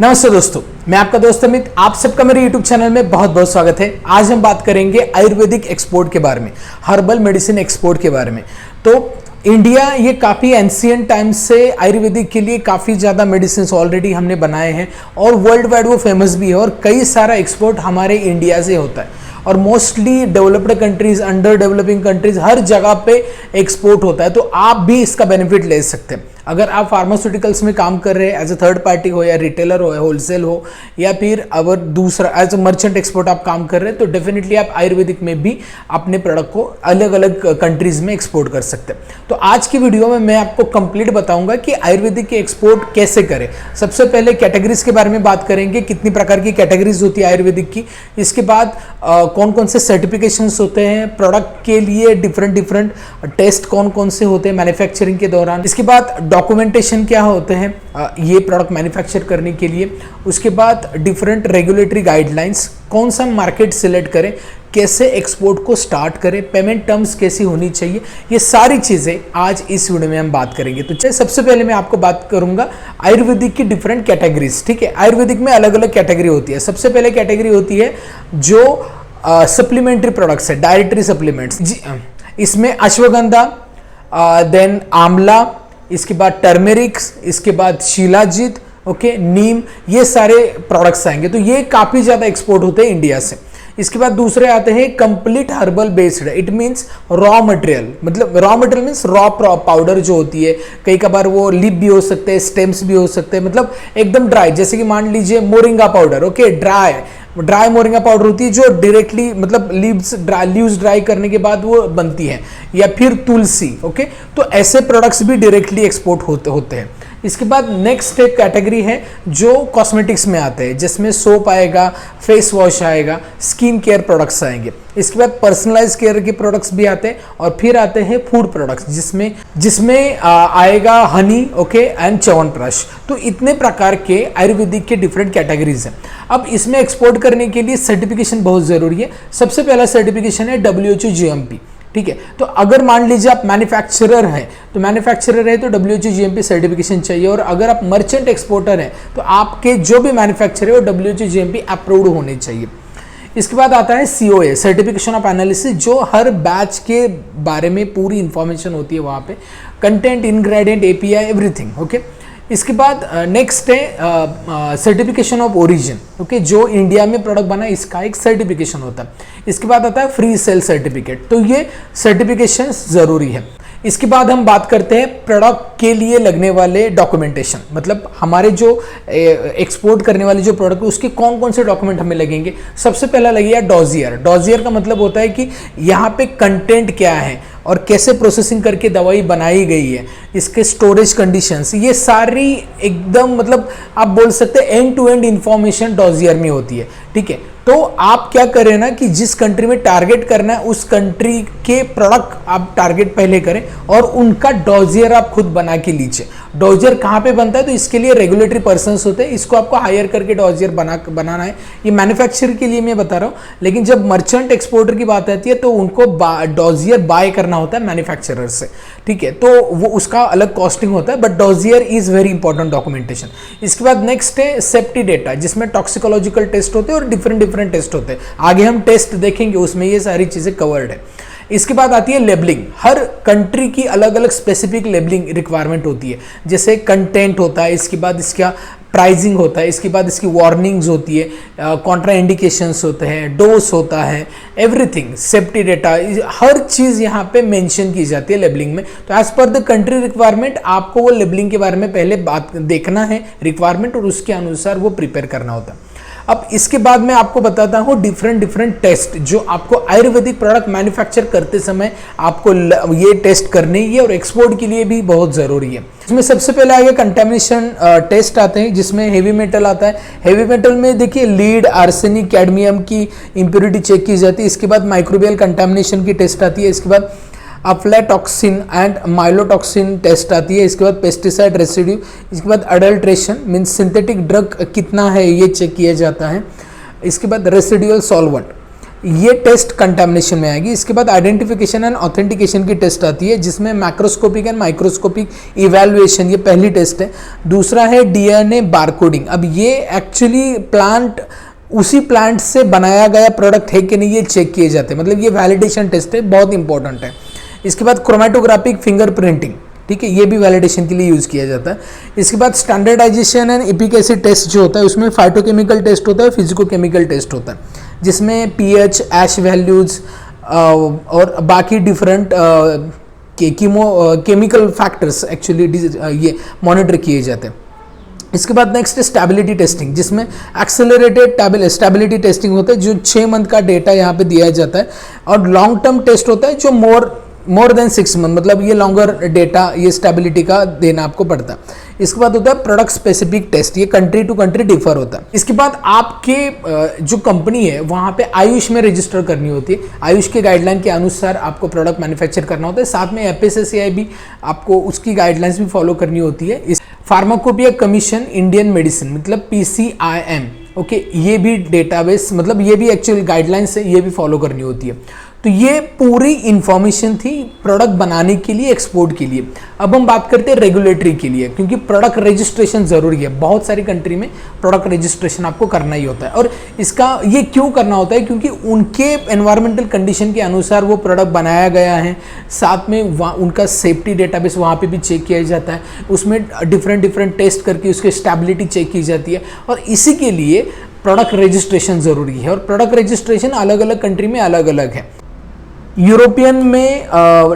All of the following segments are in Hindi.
नमस्ते दोस्तों, मैं आपका दोस्त अमित। आप सबका मेरे YouTube चैनल में बहुत बहुत स्वागत है। आज हम बात करेंगे आयुर्वेदिक एक्सपोर्ट के बारे में, हर्बल मेडिसिन एक्सपोर्ट के बारे में। तो इंडिया ये काफ़ी एंशियंट टाइम्स से आयुर्वेदिक के लिए काफ़ी ज़्यादा मेडिसिन ऑलरेडी हमने बनाए हैं और वर्ल्ड वाइड वो फेमस भी है और कई सारा एक्सपोर्ट हमारे इंडिया से होता है और mostly developed countries, under developing countries, हर जगह पे एक्सपोर्ट होता है। तो आप भी इसका बेनिफिट ले सकते हैं। अगर आप फार्मास्यूटिकल्स में काम कर रहे हैं एज अ थर्ड पार्टी हो या रिटेलर हो या होलसेल हो या फिर अगर दूसरा एज अ मर्चेंट एक्सपोर्ट आप काम कर रहे हैं तो डेफिनेटली आप आयुर्वेदिक में भी अपने प्रोडक्ट को अलग अलग कंट्रीज में एक्सपोर्ट कर सकते हैं। तो आज की वीडियो में मैं आपको कंप्लीट बताऊंगा कि आयुर्वेदिक के एक्सपोर्ट कैसे करें। सबसे पहले कैटेगरीज के बारे में बात करेंगे, कितनी प्रकार की कैटेगरीज होती है आयुर्वेदिक की। इसके बाद कौन कौन से सर्टिफिकेशंस होते हैं प्रोडक्ट के लिए, डिफरेंट टेस्ट कौन कौन से होते हैं मैन्युफैक्चरिंग के दौरान। इसके बाद डॉक्यूमेंटेशन क्या होते हैं ये प्रोडक्ट मैन्युफैक्चर करने के लिए। उसके बाद डिफरेंट रेगुलेटरी गाइडलाइंस, कौन सा मार्केट सिलेक्ट करें, कैसे एक्सपोर्ट को स्टार्ट करें, पेमेंट टर्म्स कैसी होनी चाहिए, ये सारी चीज़ें आज इस वीडियो में हम बात करेंगे। तो चलिए सबसे पहले मैं आपको बात करूंगा आयुर्वेदिक की डिफरेंट कैटेगरीज। ठीक है, आयुर्वेदिक में अलग अलग कैटेगरी होती है। सबसे पहले कैटेगरी होती है जो सप्लीमेंट्री प्रोडक्ट्स है, डायरेटरी सप्लीमेंट्स। इसमें अश्वगंधा, देन आंवला, इसके बाद टर्मेरिक्स, इसके बाद शिलाजीत, ओके, नीम, ये सारे प्रोडक्ट्स आएंगे। तो ये काफ़ी ज़्यादा एक्सपोर्ट होते हैं इंडिया से। इसके बाद दूसरे आते हैं complete herbal based. It means raw material, मतलब raw material means raw powder जो होती है। कई कबार वो लीफ भी हो सकते हैं, स्टेम्स भी हो सकते हैं, मतलब एकदम ड्राई। जैसे कि मान लीजिए moringa powder, okay, dry moringa powder होती है जो डायरेक्टली मतलब लीव्स ड्राई करने के बाद वो बनती है, या फिर तुलसी, ओके। तो ऐसे प्रोडक्ट्स भी डायरेक्टली एक्सपोर्ट होते हैं। इसके बाद नेक्स्ट एक कैटेगरी है जो कॉस्मेटिक्स में आते हैं, जिसमें सोप आएगा, फेस वॉश आएगा, स्किन केयर प्रोडक्ट्स आएंगे। इसके बाद पर्सनलाइज केयर के प्रोडक्ट्स भी आते हैं और फिर आते हैं फूड प्रोडक्ट्स जिसमें आएगा हनी, ओके, एंड च्यवनप्राश। तो इतने प्रकार के आयुर्वेदिक के डिफरेंट कैटेगरीज हैं। अब इसमें एक्सपोर्ट करने के लिए सर्टिफिकेशन बहुत जरूरी है। सबसे पहला सर्टिफिकेशन है WHO GMP। ठीक है, तो अगर मान लीजिए आप मैन्युफैक्चरर हैं तो WHO GMP सर्टिफिकेशन चाहिए, और अगर आप मर्चेंट एक्सपोर्टर हैं तो आपके जो भी मैन्युफैक्चर है वो WHO GMP अप्रूव्ड होने चाहिए। इसके बाद आता है COA, सर्टिफिकेशन ऑफ एनालिसिस, जो हर बैच के बारे में पूरी इंफॉर्मेशन होती है वहाँ पे, content, ingredient, API, everything, okay. इसके बाद नेक्स्ट है सर्टिफिकेशन ऑफ ओरिजिन, ओके, जो इंडिया में प्रोडक्ट बना है इसका एक सर्टिफिकेशन होता है। इसके बाद आता है फ्री सेल सर्टिफिकेट। तो ये सर्टिफिकेशन जरूरी है। इसके बाद हम बात करते हैं प्रोडक्ट के लिए लगने वाले डॉक्यूमेंटेशन, मतलब हमारे जो एक्सपोर्ट करने वाले जो प्रोडक्ट है उसके कौन कौन से डॉक्यूमेंट हमें लगेंगे। सबसे पहला लगेगा डोजियर। डोजियर का मतलब होता है कि यहाँ पे कंटेंट क्या है और कैसे प्रोसेसिंग करके दवाई बनाई गई है, इसके स्टोरेज कंडीशंस, ये सारी एकदम मतलब आप बोल सकते हैं end to end information dossier में होती है। ठीक है, तो आप क्या करें ना कि जिस कंट्री में टारगेट करना है उस कंट्री के प्रोडक्ट आप टारगेट पहले करें और उनका डोजियर आप खुद बना के लीजिए। डोजियर कहाँ पे बनता है तो इसके लिए रेगुलेटरी पर्सन्स होते हैं, इसको आपको हायर करके डोजियर बनाना है। ये मैन्युफैक्चर के लिए मैं बता रहा हूँ, लेकिन जब मर्चेंट एक्सपोर्टर की बात आती है तो उनको डोजियर बाय करना होता है मैन्युफैक्चरर से। ठीक है, तो वो उसका अलग कॉस्टिंग होता है, but dossier is very important documentation. इसके बाद नेक्स्ट है सेफ्टी डेटा, जिसमें टॉक्सिकोलॉजिकल टेस्ट होते हैं और डिफरेंट टेस्ट होते हैं। आगे हम टेस्ट देखेंगे, उसमें ये सारी चीजें कवर्ड है। इसके बाद आती है लेबलिंग। हर कंट्री की अलग अलग स्पेसिफिक लेबलिंग रिक्वायरमेंट होती है, जैसे कंटेंट होता है, इसके बाद इसका प्राइसिंग होता है, इसके बाद इसकी वार्निंग्स होती है, कॉन्ट्रा इंडिकेशंस होते हैं, डोज होता है, एवरीथिंग, सेफ्टी डेटा, हर चीज़ यहाँ पे मेंशन की जाती है लेबलिंग में। तो as per the country requirement आपको वो लेबलिंग के बारे में पहले बात देखना है रिक्वायरमेंट, और उसके अनुसार वो प्रिपेयर करना होता है। अब इसके बाद मैं आपको बताता हूँ डिफरेंट टेस्ट जो आपको आयुर्वेदिक प्रोडक्ट मैन्युफैक्चर करते समय आपको ये टेस्ट करने ही है और एक्सपोर्ट के लिए भी बहुत ज़रूरी है। इसमें सबसे पहले आगे कंटेमिनेशन टेस्ट आते हैं, जिसमें हेवी मेटल आता है। हेवी मेटल में देखिए लीड, आर्सेनिक, कैडमियम की इम्प्योरिटी चेक की जाती है। इसके बाद माइक्रोबियल कंटेमिनेशन की टेस्ट आती है। इसके बाद अफ्लैटॉक्सिन एंड माइलोटॉक्सिन टेस्ट आती है। इसके बाद पेस्टिसाइड रेसिड्यू, इसके बाद अडल्ट्रेशन मीन्स सिंथेटिक ड्रग कितना है ये चेक किया जाता है। इसके बाद रेसिडुअल सॉल्वेंट, ये टेस्ट कंटामिनेशन में आएगी। इसके बाद आइडेंटिफिकेशन एंड ऑथेंटिकेशन की टेस्ट आती है, जिसमें मैक्रोस्कोपिक एंड माइक्रोस्कोपिक इवैल्यूएशन, ये पहली टेस्ट है। दूसरा है डीएनए बारकोडिंग। अब ये एक्चुअली प्लांट, उसी प्लांट से बनाया गया प्रोडक्ट है कि नहीं, ये चेक किए जाते हैं, मतलब ये वैलिडेशन टेस्ट है, बहुत इंपॉर्टेंट है। इसके बाद क्रोमेटोग्राफिक फिंगरप्रिंटिंग, ठीक है, ये भी वैलिडेशन के लिए यूज़ किया जाता है। इसके बाद स्टैंडर्डाइजेशन एंड एफिकेसी टेस्ट जो होता है, उसमें फाइटोकेमिकल टेस्ट होता है, फिजिकोकेमिकल टेस्ट होता है, जिसमें पीएच, ऐश वैल्यूज और बाकी डिफरेंट केमिकल फैक्टर्स एक्चुअली ये मॉनिटर किए जाते हैं। इसके बाद नेक्स्ट है स्टेबिलिटी टेस्टिंग, जिसमें एक्सेलरेटेड स्टेबिलिटी टेस्टिंग होता है, जो 6 मंथ का डेटा यहाँ पे दिया जाता है। और लॉन्ग टर्म टेस्ट होता है, जो मोर देन 6 मंथ, मतलब ये लॉन्गर डेटा, ये स्टेबिलिटी का देना आपको पड़ता है। इसके बाद होता है प्रोडक्ट स्पेसिफिक टेस्ट, ये कंट्री टू कंट्री डिफर होता है। इसके बाद आपके जो कंपनी है वहाँ पे आयुष में रजिस्टर करनी होती है, आयुष के गाइडलाइन के अनुसार आपको प्रोडक्ट मैन्युफैक्चर करना होता है। साथ में एफएसएसएआई भी आपको उसकी गाइडलाइंस भी फॉलो करनी होती है। इस फार्माकोपिया कमीशन इंडियन मेडिसिन, मतलब PCIM, ओके, ये भी डेटाबेस, मतलब ये भी एक्चुअल गाइडलाइंस है, ये भी फॉलो करनी होती है। तो ये पूरी इंफॉर्मेशन थी प्रोडक्ट बनाने के लिए, एक्सपोर्ट के लिए। अब हम बात करते हैं रेगुलेटरी के लिए, क्योंकि प्रोडक्ट रजिस्ट्रेशन जरूरी है। बहुत सारी कंट्री में प्रोडक्ट रजिस्ट्रेशन आपको करना ही होता है। और इसका ये क्यों करना होता है, क्योंकि उनके एनवायरमेंटल कंडीशन के अनुसार वो प्रोडक्ट बनाया गया है। साथ में उनका सेफ्टी डेटाबेस वहाँ पे भी चेक किया जाता है, उसमें डिफरेंट टेस्ट करके उसकी स्टेबिलिटी चेक की जाती है। और इसी के लिए प्रोडक्ट रजिस्ट्रेशन ज़रूरी है। और प्रोडक्ट रजिस्ट्रेशन अलग अलग कंट्री में अलग अलग है। यूरोपियन में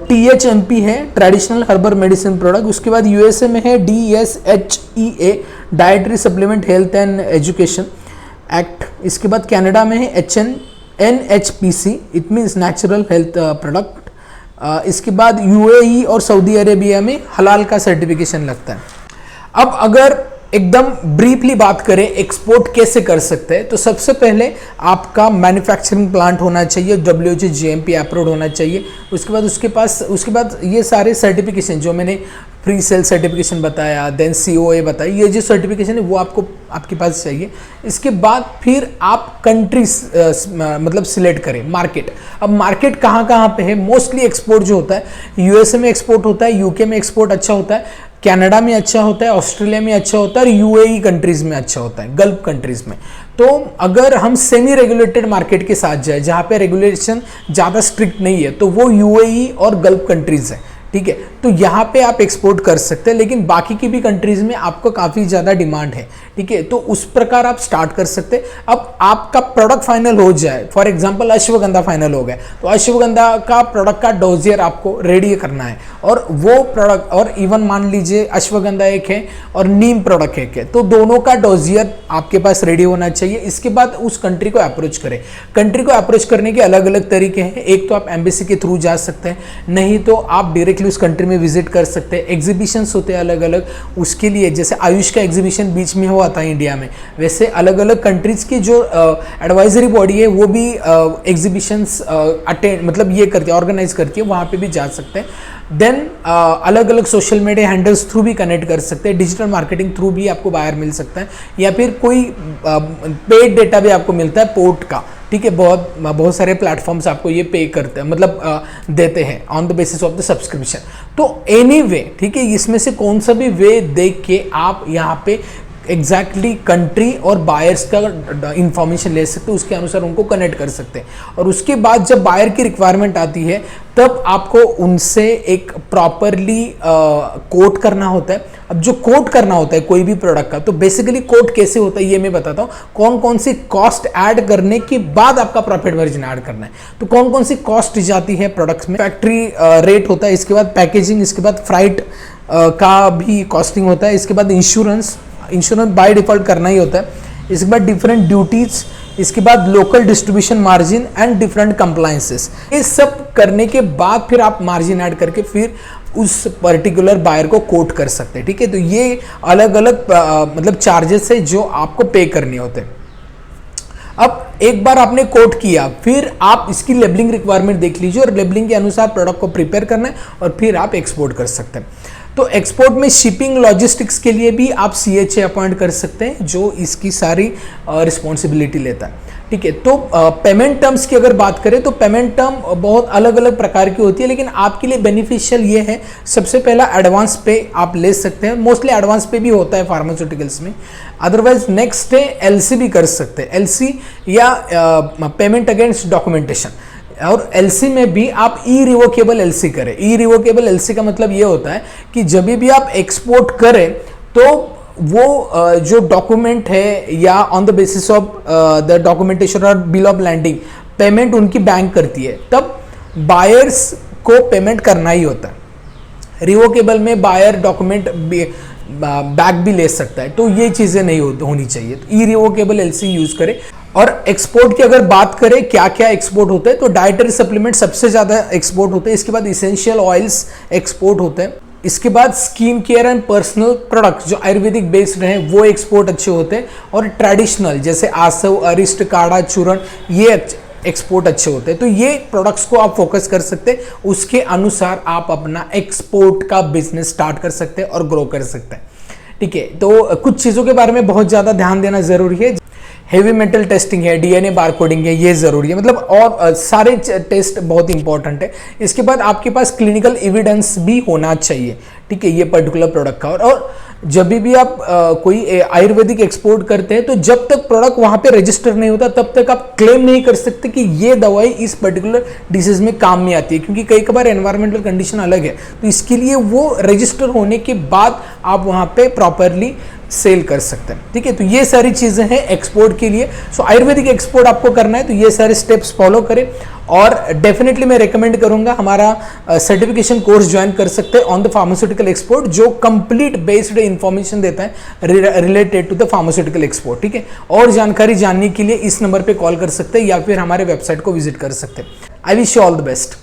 THMP है, ट्रेडिशनल हर्बल मेडिसिन प्रोडक्ट। उसके बाद यूएसए में है DSHEA, dietary supplement health and education act. इसके बाद कनाडा में है NHPC, it means natural health product. इसके बाद UAE और सऊदी अरेबिया में हलाल का सर्टिफिकेशन लगता है। अब अगर एकदम ब्रीफली बात करें एक्सपोर्ट कैसे कर सकते हैं, तो सबसे पहले आपका मैन्युफैक्चरिंग प्लांट होना चाहिए, WHO GMP अप्रूव्ड होना चाहिए। उसके बाद ये सारे सर्टिफिकेशन जो मैंने प्री सेल सर्टिफिकेशन बताया, देन COA बताया, ये जो सर्टिफिकेशन है वो आपके पास चाहिए। इसके बाद फिर आप कंट्रीज मतलब सिलेक्ट करें मार्केट। अब मार्केट कहाँ पे है, मोस्टली एक्सपोर्ट जो होता है USA में एक्सपोर्ट होता है, UK में एक्सपोर्ट अच्छा होता है, कनाडा में अच्छा होता है, ऑस्ट्रेलिया में अच्छा होता है, और UAE कंट्रीज में अच्छा होता है, गल्फ कंट्रीज में। तो अगर हम सेमी रेगुलेटेड मार्केट के साथ जाए, जहाँ पे रेगुलेशन ज़्यादा स्ट्रिक्ट नहीं है, तो वो UAE और गल्फ कंट्रीज है, ठीक है। तो यहाँ पे आप एक्सपोर्ट कर सकते हैं, लेकिन बाकी की भी कंट्रीज में आपको काफ़ी ज़्यादा डिमांड है, ठीक है। तो उस प्रकार आप स्टार्ट कर सकते हैं। अब आपका प्रोडक्ट फाइनल हो जाए, फॉर एग्जांपल अश्वगंधा फाइनल हो गया, तो अश्वगंधा का प्रोडक्ट का डोजियर आपको रेडी करना है, और वो प्रोडक्ट, और इवन मान लीजिए अश्वगंधा एक है और नीम प्रोडक्ट एक है, तो दोनों का डोजियर आपके पास रेडी होना चाहिए। इसके बाद उस कंट्री को अप्रोच करें। कंट्री को अप्रोच करने के अलग अलग तरीके हैं। एक तो आप एम्बेसी के थ्रू जा सकते हैं, नहीं तो आप डायरेक्टली उस कंट्री में विजिट कर सकते हैं। एग्जीबिशंस होते हैं अलग अलग, उसके लिए जैसे आयुष का एग्जीबिशन बीच में हुआ था इंडिया में, वैसे अलग अलग कंट्रीज की जो एडवाइजरी बॉडी है वो भी एग्जीबिशंस अटेंड, मतलब ये करती है, ऑर्गेनाइज करती है, वहाँ पे भी जा सकते हैं। देन अलग अलग सोशल मीडिया हैंडल्स थ्रू भी कनेक्ट कर सकते हैं, डिजिटल मार्केटिंग थ्रू भी आपको बायर मिल सकता है, या फिर कोई पेड डेटा भी आपको मिलता है पोर्ट का, ठीक है। बहुत सारे प्लेटफॉर्म्स आपको ये पे करते हैं, मतलब देते हैं on the basis of the subscription. तो एनीवे, ठीक है, इसमें से कौन सा भी वे देख के आप यहाँ पे एग्जैक्टली कंट्री और बायर्स का इंफॉर्मेशन ले सकते हो, उसके अनुसार उनको कनेक्ट कर सकते हैं। और उसके बाद जब बायर की रिक्वायरमेंट आती है, तब आपको उनसे एक प्रॉपरली कोट करना होता है। अब जो कोट करना होता है कोई भी प्रोडक्ट का, तो बेसिकली कोट कैसे होता है ये मैं बताता हूँ। कौन कौन सी कॉस्ट ऐड करने के बाद आपका प्रॉफिट मार्जिन ऐड करना है, तो कौन कौन सी कॉस्ट जाती है प्रोडक्ट्स में। फैक्ट्री रेट होता है, इसके बाद पैकेजिंग, इसके बाद फ्राइट का भी कॉस्टिंग होता है, इसके बाद इंश्योरेंस बाय डिफॉल्ट करना ही होता है, इसके बाद डिफरेंट ड्यूटीज, इसके बाद local distribution margin and different compliances. ये सब करने के बाद फिर आप मार्जिन ऐड करके फिर उस पर्टिकुलर बायर को कोट कर सकते हैं, ठीक है। तो ये अलग अलग मतलब चार्जेस है जो आपको पे करने होते हैं। अब एक बार आपने कोट किया, फिर आप इसकी लेबलिंग रिक्वायरमेंट देख लीजिए, और लेबलिंग के अनुसार प्रोडक्ट को प्रिपेयर करना है, और फिर आप एक्सपोर्ट कर सकते हैं। तो एक्सपोर्ट में शिपिंग लॉजिस्टिक्स के लिए भी आप CHA अपॉइंट कर सकते हैं जो इसकी सारी रिस्पॉन्सिबिलिटी लेता है। ठीक है, तो पेमेंट टर्म्स की अगर बात करें तो पेमेंट टर्म बहुत अलग अलग प्रकार की होती है, लेकिन आपके लिए बेनिफिशियल ये है, सबसे पहला एडवांस पे आप ले सकते हैं, मोस्टली एडवांस पे भी होता है फार्मास्यूटिकल्स में। अदरवाइज नेक्स्ट है LC भी कर सकते हैं, LC या पेमेंट अगेंस्ट डॉक्यूमेंटेशन, और LC में भी आप इरिवोकेबल LC करें। इरिवोकेबल LC का मतलब ये होता है कि जब भी आप एक्सपोर्ट करें तो वो जो डॉक्यूमेंट है या on the basis of the documentation और बिल ऑफ लैंडिंग पेमेंट उनकी बैंक करती है, तब बायर्स को पेमेंट करना ही होता है। रिवोकेबल में बायर डॉक्यूमेंट बैक भी ले सकता है, तो ये चीज़ें नहीं होनी चाहिए। तो इरिवोकेबल LC यूज करें। और एक्सपोर्ट की अगर बात करें क्या क्या एक्सपोर्ट होते हैं, तो डाइटरी सप्लीमेंट सबसे ज़्यादा एक्सपोर्ट होते हैं, इसके बाद इसेंशियल ऑयल्स एक्सपोर्ट होते हैं, इसके बाद skin care and personal products जो आयुर्वेदिक बेस्ड हैं वो एक्सपोर्ट अच्छे होते हैं, और ट्रेडिशनल जैसे आसव, अरिष्ट, काढ़ा, चूर्ण ये एक्सपोर्ट अच्छे होते हैं। तो ये प्रोडक्ट्स को आप फोकस कर सकते हैं, उसके अनुसार आप अपना एक्सपोर्ट का बिजनेस स्टार्ट कर सकते हैं और ग्रो कर सकते हैं। ठीक है, तो कुछ चीज़ों के बारे में बहुत ज़्यादा ध्यान देना जरूरी है। हेवी मेटल टेस्टिंग है, DNA बारकोडिंग है, ये जरूरी है, मतलब और सारे टेस्ट बहुत इंपॉर्टेंट है। इसके बाद आपके पास क्लिनिकल एविडेंस भी होना चाहिए, ठीक है, ये पर्टिकुलर प्रोडक्ट का। और जब भी आप कोई आयुर्वेदिक एक्सपोर्ट करते हैं तो जब तक प्रोडक्ट वहां पे रजिस्टर नहीं होता तब तक आप क्लेम नहीं कर सकते कि ये दवाई इस पर्टिकुलर डिसीज में काम में आती है, क्योंकि कई बार एनवायरमेंटल कंडीशन अलग है, तो इसके लिए वो रजिस्टर होने के बाद आप वहां पे प्रॉपरली सेल कर सकते हैं। ठीक है, तो ये सारी चीजें हैं एक्सपोर्ट के लिए। सो आयुर्वेदिक एक्सपोर्ट आपको करना है तो ये सारे स्टेप्स फॉलो करें, और डेफिनेटली मैं रेकमेंड करूंगा हमारा सर्टिफिकेशन कोर्स ज्वाइन कर सकते हैं ऑन द फार्मास्यूटिकल एक्सपोर्ट, जो कंप्लीट बेस्ड इंफॉर्मेशन देता है related to the pharmaceutical export. ठीक है, और जानकारी जानने के लिए इस नंबर पे कॉल कर सकते हैं या फिर हमारे वेबसाइट को विजिट कर सकते हैं। I wish you all the best.